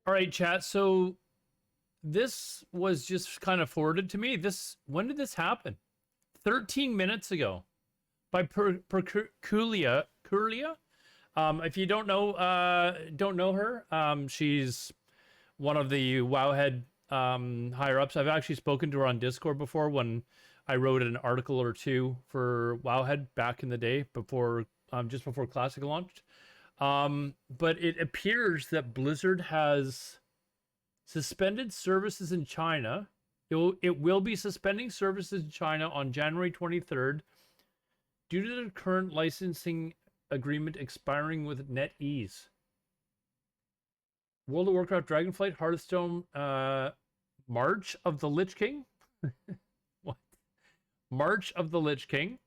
All right, chat. So this was just kind of forwarded to me. When did this happen? 13 minutes ago by Kulia. If you don't know her, she's one of the Wowhead higher ups. I've actually spoken to her on Discord before when I wrote an article or two for Wowhead back in the day before just before Classic launched. But it appears that Blizzard has suspended services in China. It will be suspending services in China on January 23rd due to the current licensing agreement expiring with NetEase. World of Warcraft, Dragonflight, Hearthstone, March of the Lich King. What? March of the Lich King.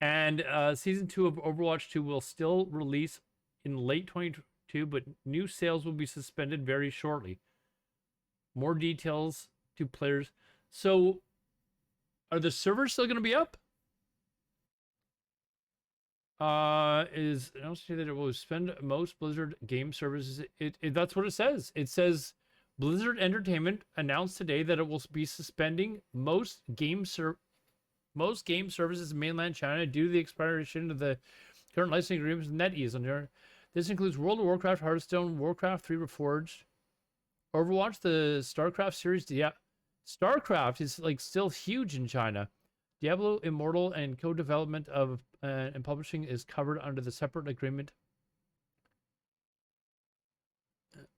And Season 2 of Overwatch 2 will still release in late 2022, but new sales will be suspended very shortly. More details to players. So, are the servers still going to be up? Is I don't see that it will suspend most Blizzard game services. That's what it says. It says Blizzard Entertainment announced today that it will be suspending most game services in mainland China due to the expiration of the current licensing agreements with NetEase. This includes World of Warcraft, Hearthstone, Warcraft 3 Reforged, Overwatch, the StarCraft series. Yeah, StarCraft is like still huge in China. Diablo Immortal and co-development of and publishing is covered under the separate agreement.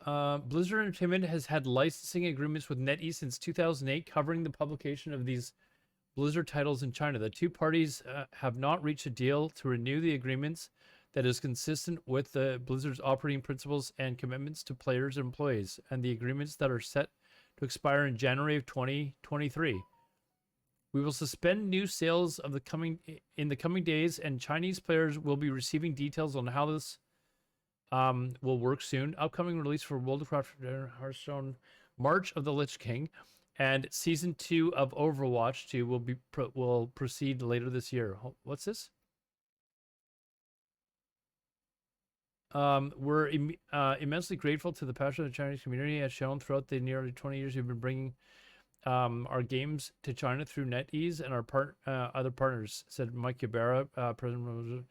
Blizzard Entertainment has had licensing agreements with NetEase since 2008, covering the publication of these Blizzard titles in China. The two parties have not reached a deal to renew the agreements that is consistent with the Blizzard's operating principles and commitments to players and employees, and the agreements that are set to expire in January of 2023. We will suspend new sales in the coming days, and Chinese players will be receiving details on how this will work soon. Upcoming release for World of Warcraft, Hearthstone, March of the Lich King, and Season 2 of Overwatch 2 will proceed later this year. What's this? We're immensely grateful to the passion of the Chinese community as shown throughout the nearly 20 years we've been bringing our games to China through NetEase and our other partners, said Mike Ybarra, President.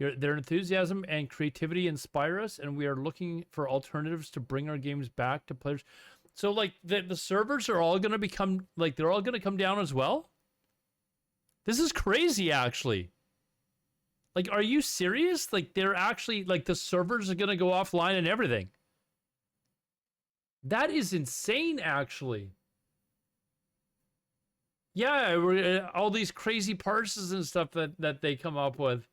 Their enthusiasm and creativity inspire us, and we are looking for alternatives to bring our games back to players. So, like, the servers are all going to become, like, they're all going to come down as well? This is crazy, actually. Like, are you serious? Like, they're actually, like, the servers are going to go offline and everything. That is insane, actually. Yeah, all these crazy parses and stuff that they come up with.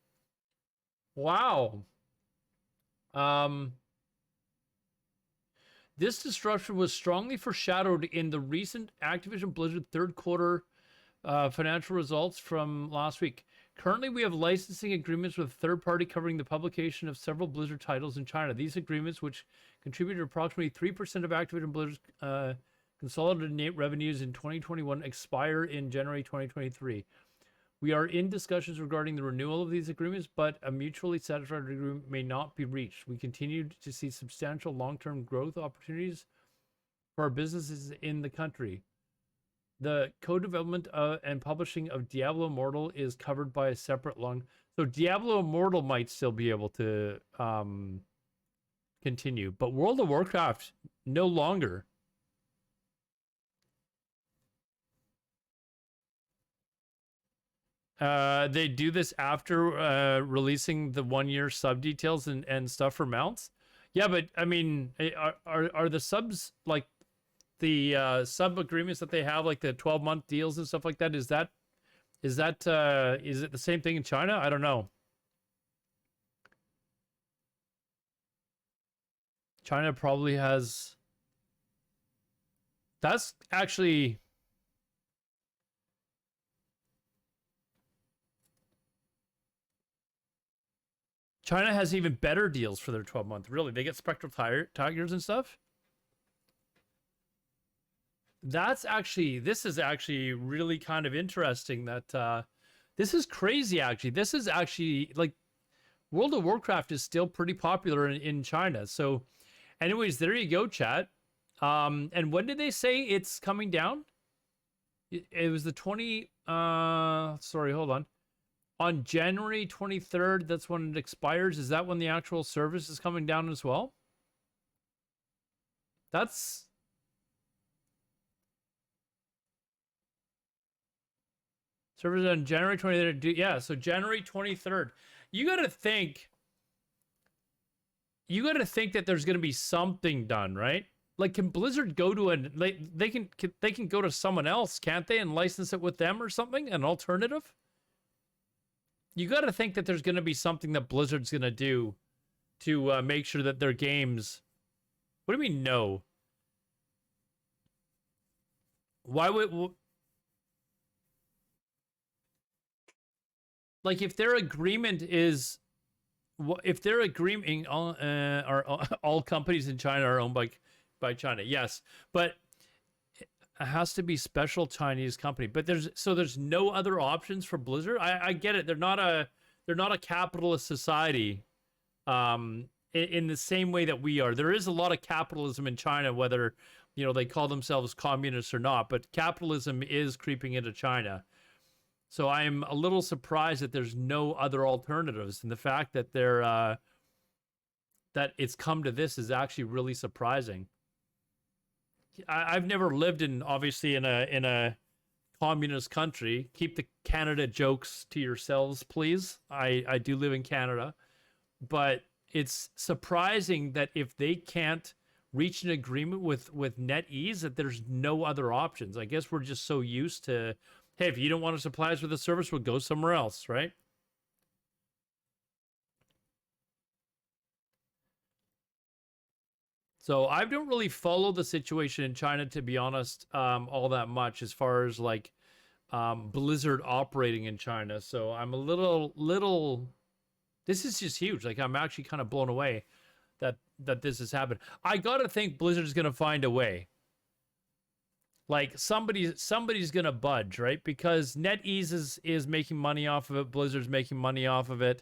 Wow. This disruption was strongly foreshadowed in the recent Activision Blizzard third quarter financial results from last week. Currently, we have licensing agreements with a third party covering the publication of several Blizzard titles in China. These agreements, which contributed approximately 3% of Activision Blizzard's consolidated net revenues in 2021, expire in January 2023. We are in discussions regarding the renewal of these agreements, but a mutually satisfactory agreement may not be reached. We continue to see substantial long-term growth opportunities for our businesses in the country. The co-development and publishing of Diablo Immortal is covered by a separate So Diablo Immortal might still be able to continue, but World of Warcraft no longer. They do this after releasing the 1-year sub details and stuff for mounts. Yeah, but I mean, are the subs, like the sub agreements that they have, like the 12-month deals and stuff like that? Is it the same thing in China? I don't know. China probably has. That's actually. China has even better deals for their 12-month. Really, they get Spectral Tigers and stuff. This is actually really kind of interesting that this is crazy, actually. This is actually, like, World of Warcraft is still pretty popular in China. So, anyways, there you go, chat. And when did they say it's coming down? It was the 20 sorry, hold on January 23rd. That's when it expires. Is that when the actual service is coming down as well? That's service on January 23rd. Yeah, so January 23rd. You got to think that there's going to be something done, right? Like, can Blizzard go to they can go to someone else, can't they, and license it with them or something, an alternative? You got to think that there's going to be something that Blizzard's going to do to make sure that their games. What do you mean no? Why would like if their agreement is if their agreement are all companies in China are owned by China, yes, but it has to be special Chinese company. But there's no other options for Blizzard. I get it. They're not a capitalist society, in the same way that we are. There is a lot of capitalism in China, whether they call themselves communists or not. But capitalism is creeping into China. So I'm a little surprised that there's no other alternatives, and the fact that that it's come to this is actually really surprising. I've never lived obviously in a communist country. Keep the Canada jokes to yourselves, please. I do live in Canada, but it's surprising that if they can't reach an agreement with NetEase, that there's no other options. I guess we're just so used to, hey, if you don't want to supply us with a service, we'll go somewhere else, right? So I don't really follow the situation in China, to be honest, all that much as far as like Blizzard operating in China. So I'm a little. This is just huge. Like, I'm actually kind of blown away that this has happened. I gotta think Blizzard's gonna find a way. Like, somebody's gonna budge, right? Because NetEase is making money off of it. Blizzard's making money off of it.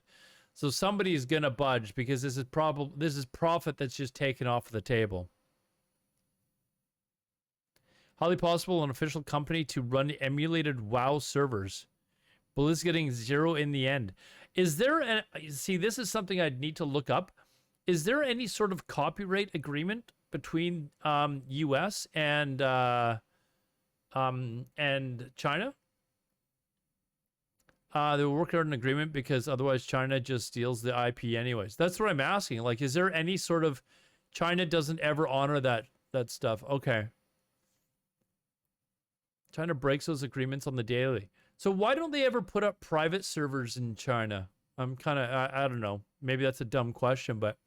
So somebody's gonna budge, because this is profit that's just taken off the table. Highly possible an official company to run emulated WoW servers. Blizz getting 0 in the end. Is there see, this is something I'd need to look up. Is there any sort of copyright agreement between US and China? They will work out an agreement, because otherwise China just steals the IP anyways. That's what I'm asking. Like, is there any sort of China doesn't ever honor that stuff? Okay. China breaks those agreements on the daily. So why don't they ever put up private servers in China? I'm kind of I don't know. Maybe that's a dumb question, but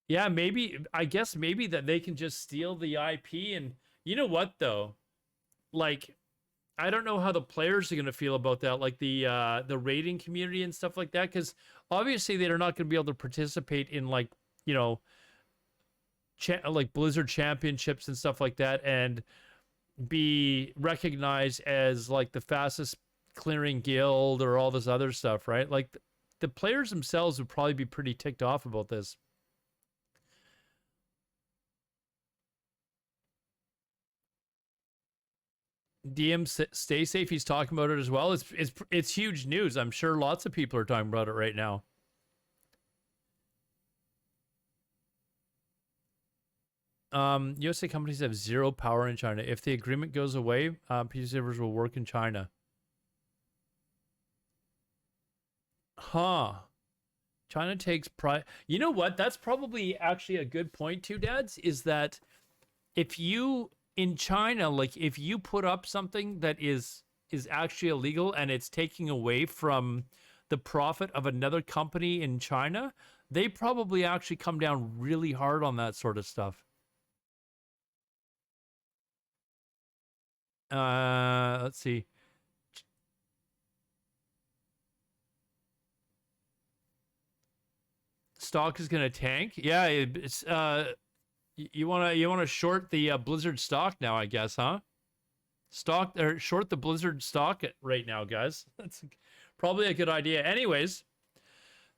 yeah, maybe I guess maybe that they can just steal the IP. And you know what though? Like, I don't know how the players are going to feel about that, like the rating community and stuff like that, because obviously they're not going to be able to participate in like like Blizzard championships and stuff like that, and be recognized as like the fastest clearing guild or all this other stuff, right? Like the players themselves would probably be pretty ticked off about this. DM, stay safe. He's talking about it as well. It's huge news. I'm sure lots of people are talking about it right now. USA companies have zero power in China. If the agreement goes away, PC servers will work in China. Huh. China takes pride. You know what? That's probably actually a good point too, Dads, is that if you in China, like if you put up something that is actually illegal and it's taking away from the profit of another company in China, they probably actually come down really hard on that sort of stuff. Let's see. Stock is gonna tank. Yeah, it's you wanna short the Blizzard stock now, I guess, huh? Stock or short the Blizzard stock right now, guys. That's probably a good idea. Anyways,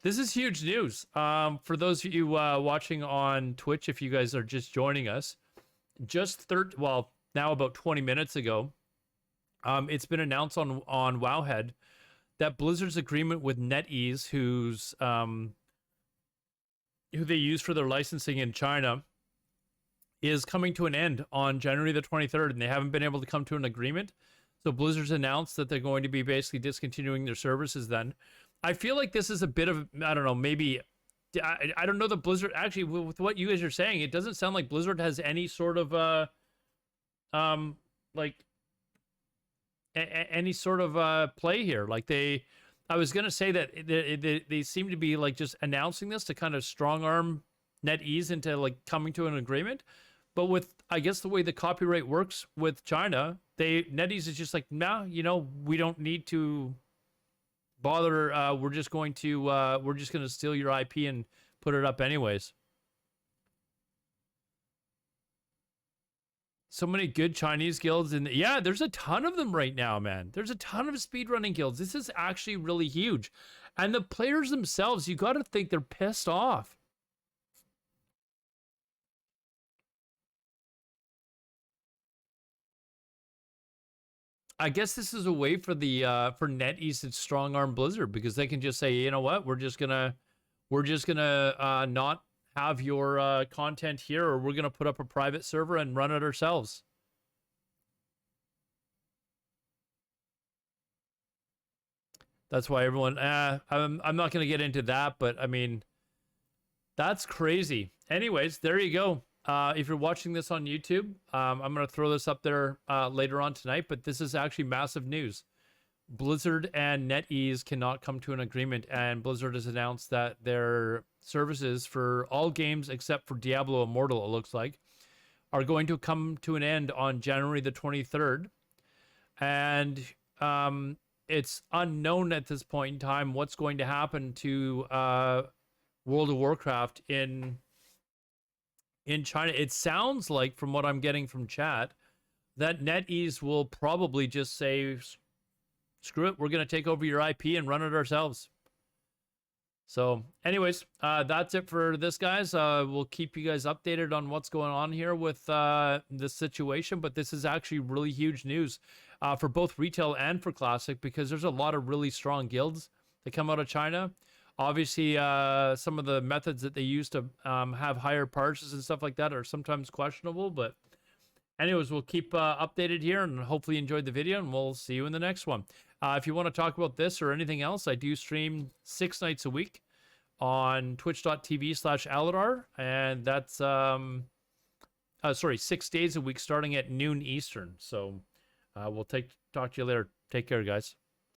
this is huge news. For those of you watching on Twitch, if you guys are just joining us, now about 20 minutes ago, it's been announced on Wowhead that Blizzard's agreement with NetEase, who they use for their licensing in China, is coming to an end on January the 23rd, and they haven't been able to come to an agreement. So Blizzard's announced that they're going to be basically discontinuing their services then. I feel like this is a bit of, I don't know, maybe, I don't know that Blizzard, actually, with what you guys are saying, it doesn't sound like Blizzard has any sort of, like, any sort of play here. Like I was going to say that they seem to be like just announcing this to kind of strong arm NetEase into like coming to an agreement. But with, I guess, the way the copyright works with China, NetEase is just like, nah, we don't need to bother. We're just going to steal your IP and put it up anyways. So many good Chinese guilds, and yeah, there's a ton of them right now, man. There's a ton of speedrunning guilds. This is actually really huge. And the players themselves, you got to think they're pissed off. I guess this is a way for NetEase to strong arm Blizzard, because they can just say, you know what, we're just gonna not have your content here, or we're gonna put up a private server and run it ourselves. That's why everyone. I'm not gonna get into that, but I mean, that's crazy. Anyways, there you go. If you're watching this on YouTube, I'm going to throw this up there later on tonight, but this is actually massive news. Blizzard and NetEase cannot come to an agreement, and Blizzard has announced that their services for all games except for Diablo Immortal, it looks like, are going to come to an end on January the 23rd. And it's unknown at this point in time what's going to happen to World of Warcraft in China. It sounds like, from what I'm getting from chat, that NetEase will probably just say, screw it, we're going to take over your IP and run it ourselves. So anyways, that's it for this, guys. We'll keep you guys updated on what's going on here with this situation, but this is actually really huge news for both retail and for Classic, because there's a lot of really strong guilds that come out of China. Obviously, some of the methods that they use to have higher parses and stuff like that are sometimes questionable. But anyways, we'll keep updated here, and hopefully you enjoyed the video, and we'll see you in the next one. If you want to talk about this or anything else, I do stream 6 nights a week on twitch.tv/Alodar. And that's, 6 days a week starting at noon Eastern. So we'll talk to you later. Take care, guys.